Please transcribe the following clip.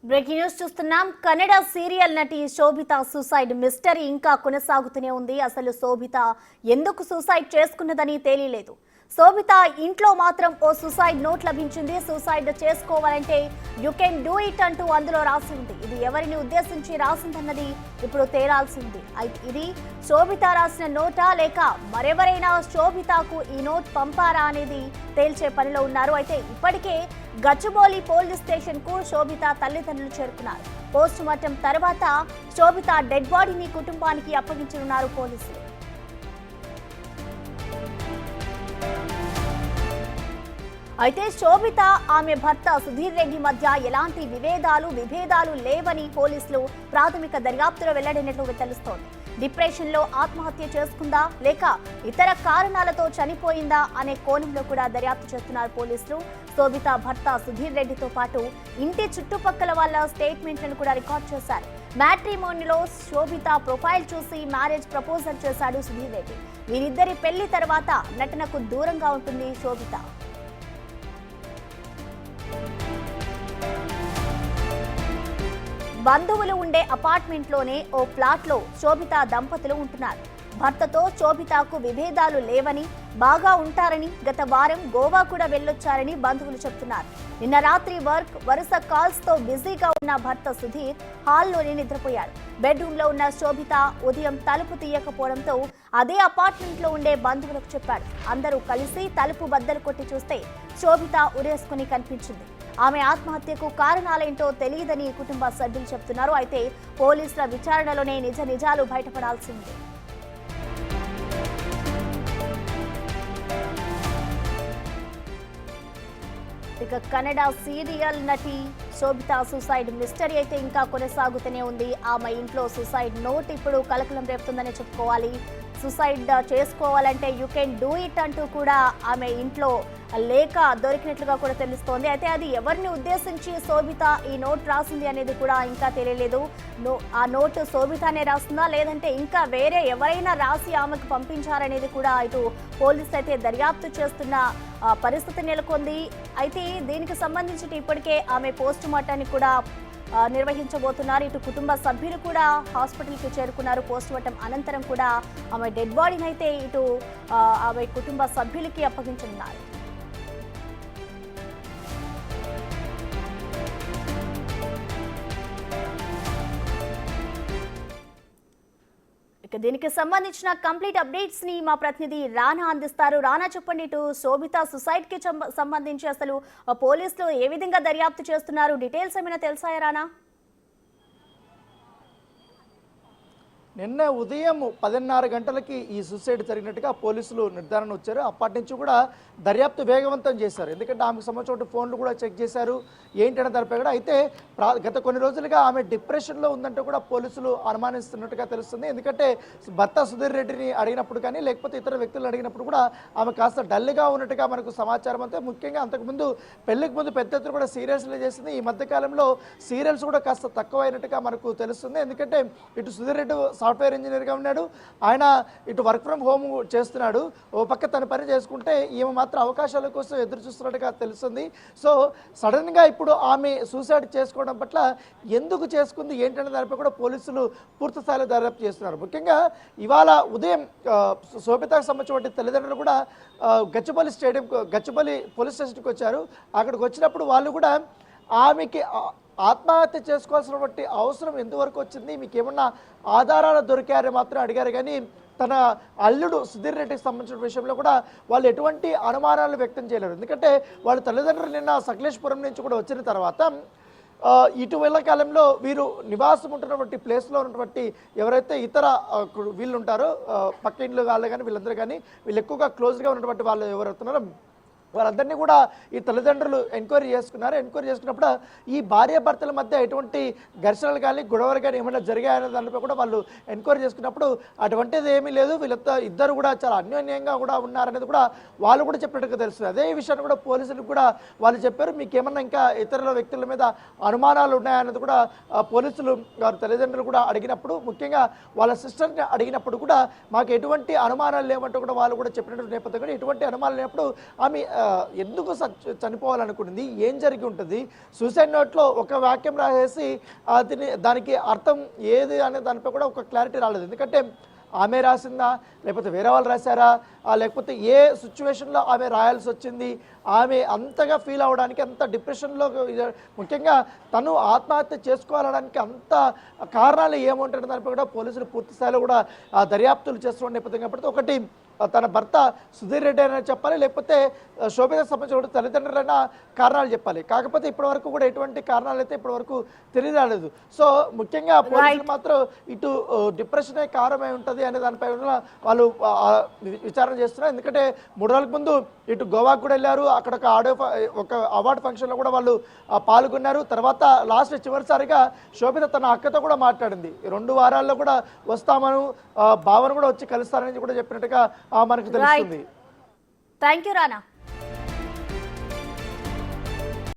Breaking news చూస్తున్నాం. Kannada serial నటి శోభిత suicide mystery ఇంకా కొనసాగుతూనే ఉంది. అసలు శోభిత ఎందుకు సూసైడ్ చేసుకున్నదని తేలిలేదు. శోభిత ఇంట్లో మాత్రం ఓ సూసైడ్ నోట్ లభించింది. సూసైడ్ చేసుకోవాలంటే యు కెన్ డూ ఇట్ అంటూ అందులో రాసి ఉంది. ఇది ఎవరిని ఉద్దేశించి రాసిందన్నది ఇప్పుడు తేలాల్సింది. ఇది శోభిత రాసిన నోటా లేక మరెవరైనా శోభితకు ఈ నోట్ పంపారా అనేది తేల్చే పనిలో ఉన్నారు. అయితే ఇప్పటికే గచ్చిబౌలి పోలీస్ స్టేషన్ కు శోభిత తల్లిదండ్రులు చేరుకున్నారు. పోస్ట్ మార్టం తర్వాత శోభిత డెడ్ బాడీని కుటుంబానికి అప్పగించనున్నారు పోలీసులు. అయితే శోభిత ఆమె భర్త సుధీర్ రెడ్డి మధ్య ఎలాంటి విభేదాలు లేవని పోలీసులు ప్రాథమిక దర్యాప్తులో వెల్లడినట్లు తెలుస్తోంది. డిప్రెషన్ లో ఆత్మహత్య చేసుకుందా లేక ఇతర కారణాలతో చనిపోయిందా అనే కోణంలో కూడా దర్యాప్తు చేస్తున్నారు పోలీసులు. శోభిత భర్త సుధీర్ రెడ్డితో పాటు ఇంటి చుట్టుపక్కల వాళ్ళ స్టేట్మెంట్లను కూడా రికార్డ్ చేశారు. మ్యాట్రిమోనీలో శోభిత ప్రొఫైల్ చూసి మ్యారేజ్ ప్రపోజల్ చేశాడు సుధీర్ రెడ్డి. వీరిద్దరి పెళ్లి తర్వాత నటనకు దూరంగా ఉంటుంది శోభిత. బంధువులు ఉండే అపార్ట్మెంట్ లోనే ఓ ఫ్లాట్ లో శోభిత దంపతులు ఉంటున్నారు. భర్తతో శోభితకు విభేదాలు లేవని, బాగా ఉంటారని, గత వారం గోవా కూడా వెళ్ళొచ్చారని బంధువులు చెప్తున్నారు. నిన్న రాత్రి వరుస కాల్స్ తో బిజీగా ఉన్న భర్త సుధీర్ హాల్లోనే నిద్రపోయాడు. బెడ్రూమ్ లో ఉన్న శోభిత ఉదయం తలుపు తీయకపోవడంతో అదే అపార్ట్మెంట్ లో ఉండే బంధువులకు చెప్పాడు. అందరూ కలిసి తలుపు బద్దలు కొట్టి చూస్తే శోభిత ఉరేసుకుని కనిపించింది. ఆమె ఆత్మహత్యకు కారణాలేంటో తెలియదని కుటుంబ సభ్యులు చెప్తున్నారు. అయితే పోలీసుల విచారణలోనే నిజాలు బయటపడాల్సి ఉంది. ఇక కన్నడ సీరియల్ నటి శోభిత సూసైడ్ మిస్టరీ అయితే ఇంకా కొనసాగుతూనే ఉంది. ఆమె ఇంట్లో సూసైడ్ నోట్ ఇప్పుడు కలకలం రేపుతుందని చెప్పుకోవాలి. సూసైడ్ చేసుకోవాలంటే యు కెన్ డూ ఇట్ అంటూ కూడా ఆమె ఇంట్లో లేఖ దొరికినట్లుగా కూడా తెలుస్తోంది. అయితే అది ఎవరిని ఉద్దేశించి శోభిత ఈ నోట్ రాసింది అనేది కూడా ఇంకా తెలియలేదు. ఆ నోట్ శోభితనే రాస్తుందా లేదంటే ఇంకా వేరే ఎవరైనా రాసి ఆమెకు పంపించారనేది కూడా ఇటు పోలీసులు అయితే దర్యాప్తు చేస్తున్న పరిస్థితి నెలకొంది. అయితే దీనికి సంబంధించి ఇప్పటికే ఆమె పోస్ట్ మార్టాన్ని కూడా నిర్వహించబోతున్నారు. ఇటు కుటుంబ సభ్యులు కూడా హాస్పిటల్కి చేరుకున్నారు. పోస్ట్ మార్టం అనంతరం కూడా ఆమె డెడ్ బాడీని అయితే ఇటు ఆమె కుటుంబ సభ్యులకి అప్పగించనున్నారు. దీనికి సంబంధించిన కంప్లీట్ అప్డేట్స్ ని మా ప్రతినిధి రానా అందిస్తారు. రానా, చెప్పండి, ఇటు శోభిత సూసైడ్ కి సంబంధించి అసలు పోలీసులు ఏ విధంగా దర్యాప్తు చేస్తున్నారు? డీటెయిల్స్ ఏమైనా తెలుసాయా రానా? నిన్న ఉదయం 10:30 గంటలకి ఈ సూసైడ్ జరిగినట్టుగా పోలీసులు నిర్ధారణ వచ్చారు. అప్పటి నుంచి కూడా దర్యాప్తు వేగవంతం చేశారు. ఎందుకంటే ఆమెకు సంబంధించిన ఫోన్లు కూడా చెక్ చేశారు ఏంటనే దానిపై కూడా. అయితే గత కొన్ని రోజులుగా ఆమె డిప్రెషన్లో ఉందంటే కూడా పోలీసులు అనుమానిస్తున్నట్టుగా తెలుస్తుంది. ఎందుకంటే భర్త సుధీర్ రెడ్డిని అడిగినప్పుడు కానీ లేకపోతే ఇతర వ్యక్తులను అడిగినప్పుడు కూడా ఆమె కాస్త డల్గా ఉన్నట్టుగా మనకు సమాచారం. అంతే ముఖ్యంగా అంతకుముందు పెళ్లికి ముందు పెద్ద ఎత్తున కూడా సీరియల్స్లో చేసింది. ఈ మధ్యకాలంలో సీరియల్స్ కూడా కాస్త తక్కువైనట్టుగా మనకు తెలుస్తుంది. ఎందుకంటే ఇటు సుధీర్ రెడ్డి సాఫ్ట్వేర్ ఇంజనీర్గా ఉన్నాడు, ఆయన ఇటు వర్క్ ఫ్రమ్ హోమ్ చేస్తున్నాడు. ఓ పక్క తన పని చేసుకుంటే ఈమె మాత్రం అవకాశాల కోసం ఎదురు చూస్తున్నట్టుగా తెలుస్తుంది. సో సడన్గా ఇప్పుడు ఆమె సూసైడ్ చేసుకోవడం పట్ల ఎందుకు చేసుకుంది ఏంటనే దానిపై కూడా పోలీసులు పూర్తి స్థాయిలో దర్యాప్తు చేస్తున్నారు. ముఖ్యంగా ఇవాళ ఉదయం శోభితకు సంబంధించిన తల్లిదండ్రులు కూడా గచ్చిబౌలి పోలీస్ స్టేషన్కి వచ్చారు. అక్కడికి వచ్చినప్పుడు వాళ్ళు కూడా ఆమెకి ఆత్మహత్య చేసుకోవాల్సినటువంటి అవసరం ఎంతవరకు వచ్చింది, మీకు ఏమన్నా ఆధారాలు దొరికారని మాత్రం అడిగారు. కానీ తన అల్లుడు సుధీర్ రెడ్డికి సంబంధించిన విషయంలో కూడా వాళ్ళు ఎటువంటి అనుమానాలు వ్యక్తం చేయలేరు. ఎందుకంటే వాళ్ళ తల్లిదండ్రులు నిన్న సకలేశ్పురం నుంచి కూడా వచ్చిన తర్వాత ఇటీవల కాలంలో వీరు నివాసం ఉంటున్నటువంటి ప్లేస్లో ఉన్నటువంటి ఎవరైతే ఇతర వీళ్ళు ఉంటారో పక్క ఇంట్లో వాళ్ళు కానీ వీళ్ళందరూ కానీ వీళ్ళు ఎక్కువగా క్లోజ్గా ఉన్నటువంటి వాళ్ళు ఎవరైతున్నారో వాళ్ళందరినీ కూడా ఈ తల్లిదండ్రులు ఎంక్వైరీ చేసుకున్నారు. ఎంక్వైరీ చేసుకున్నప్పుడు ఈ భార్యాభర్తల మధ్య ఎటువంటి ఘర్షణలు కానీ గొడవలు కానీ ఏమైనా జరిగాయనే దానిపై కూడా వాళ్ళు ఎంక్వైరీ చేసుకున్నప్పుడు అటువంటిది ఏమీ లేదు, వీళ్ళంతా ఇద్దరు కూడా చాలా అన్యోన్యంగా కూడా ఉన్నారనేది కూడా వాళ్ళు కూడా చెప్పినట్టుగా తెలుస్తుంది. అదే విషయాన్ని కూడా పోలీసులకు కూడా వాళ్ళు చెప్పారు. మీకు ఏమన్నా ఇంకా ఇతరుల వ్యక్తుల మీద అనుమానాలు ఉన్నాయన్నది కూడా పోలీసులు వారి తల్లిదండ్రులు కూడా అడిగినప్పుడు, ముఖ్యంగా వాళ్ళ సిస్టర్ని అడిగినప్పుడు కూడా మాకు ఎటువంటి అనుమానాలు లేవంటూ కూడా వాళ్ళు కూడా చెప్పినటువంటి నేపథ్యంలో ఎటువంటి అనుమానాలు లేనప్పుడు ఆమె ఎందుకు చనిపోవాలనుకుంటుంది, ఏం జరిగి ఉంటుంది? సూసైడ్ నోట్లో ఒక వాక్యం రాసేసి దానికి అర్థం ఏది అనే దానిపై కూడా ఒక క్లారిటీ రాలేదు. ఎందుకంటే ఆమె రాసిందా, లేకపోతే వేరే వాళ్ళు రాశారా, లేకపోతే ఏ సిచ్యువేషన్లో ఆమె రాయాల్సి వచ్చింది, ఆమె అంతగా ఫీల్ అవ్వడానికి, అంత డిప్రెషన్లో, ముఖ్యంగా తను ఆత్మహత్య చేసుకోవాలడానికి అంత కారణాలు ఏముంటాయో దానిపై కూడా పోలీసులు పూర్తి స్థాయిలో కూడా దర్యాప్తులు చేస్తున్న నేపథ్యం కాబట్టి ఒకటి తన భర్త సుధీర్ రెడ్డి అయినా చెప్పాలి, లేకపోతే శోభితకు సంబంధించిన తల్లిదండ్రులైనా కారణాలు చెప్పాలి. కాకపోతే ఇప్పటివరకు కూడా ఎటువంటి కారణాలు అయితే ఇప్పటివరకు తెలియరాలేదు. సో ముఖ్యంగా పోలీసులు మాత్రం ఇటు డిప్రెషనే కారణమై ఉంటుంది అనే దానిపై వాళ్ళు విచారణ చేస్తున్నారు. ఎందుకంటే 3 రోజుల ముందు ఇటు గోవాకు కూడా వెళ్ళారు, అక్కడ ఒక అవార్డు ఫంక్షన్లో కూడా వాళ్ళు పాల్గొన్నారు. తర్వాత చివరిసారిగా శోభిత తన అక్కతో కూడా మాట్లాడింది. 2 వారాల్లో కూడా వస్తామను, భావన కూడా వచ్చి కలుస్తారని కూడా చెప్పినట్టుగా మనకు తెలుస్తుంది. Thank you Rana.